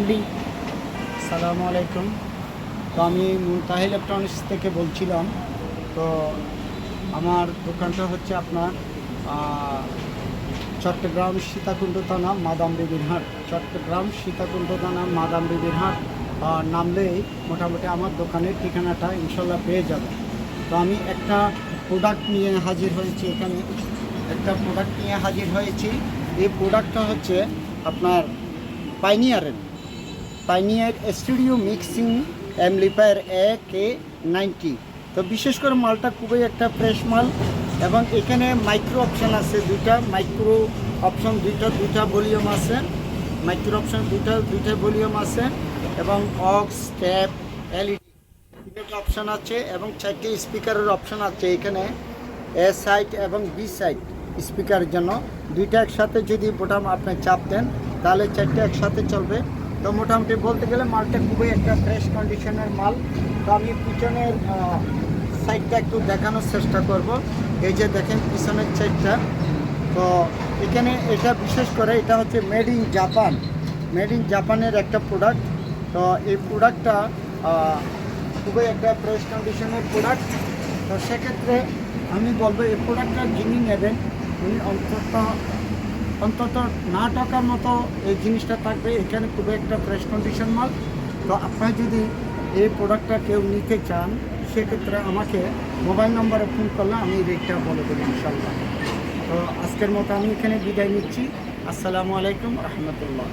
B আসসালামু আলাইকুম। তো আমি মুনতাহা ইলেকট্রনিক্স থেকে বলছিলাম। তো আমার দোকানটা হচ্ছে আপনার চট্টগ্রাম সীতাকুণ্ড থানা মাদাম বিবির হাট। চট্টগ্রাম সীতাকুণ্ড থানা মাদাম বিবির হাট নামলেই মোটামুটি আমার দোকানের ঠিকানাটা ইনশাল্লাহ পেয়ে যাবে। তো আমি একটা প্রোডাক্ট নিয়ে হাজির হয়েছি এখানে। এই প্রোডাক্টটা হচ্ছে আপনার pioneer studio mixing amplifier AK90। তো বিশেষ করে মালটা খুবই একটা ফ্রেশ মাল, এবং এখানে মাইক্রো অপশান আছে দুইটা ভলিউম আছে। মাইক্রো অপশান দুইটা ভলিউম আছে, এবং অক্স ট্যাপ এলইডি অপশান আছে, এবং 4টে স্পিকারের অপশান আছে এখানে। এ সাইড এবং বি সাইড স্পিকারের জন্য দুইটা একসাথে যদি বোতাম আপনি চাপ দেন তাহলে 4টে একসাথে চলবে। তো মোটামুটি বলতে গেলে মালটা খুবই একটা ফ্রেশ কন্ডিশনের মাল। তো আমি পিছনের সাইডটা একটু দেখানোর চেষ্টা করব। এই যে দেখেন পিছনের সাইডটা। তো এখানে এটা বিশেষ করে এটা হচ্ছে মেড ইন জাপানের একটা প্রোডাক্ট। তো এই প্রোডাক্টটা খুবই একটা ফ্রেশ কন্ডিশনের প্রোডাক্ট। তো সেক্ষেত্রে আমি বলবো এই প্রোডাক্টটা যিনি নেবেন উনি অন্তত না টাকার মতো এই জিনিসটা থাকবে। এখানে খুবই একটা ফ্রেশ কন্ডিশন মাল। তো আপনারা যদি এই প্রোডাক্টটা কেউ নিতে চান সেক্ষেত্রে আমাকে মোবাইল নম্বরে ফোন করলে আমি রেটটা বলে দেবো ইনশাল্লাহ। তো আজকের মতো আমি এখানে বিদায় নিচ্ছি। আসসালামু আলাইকুম রহমতুল্লাহ।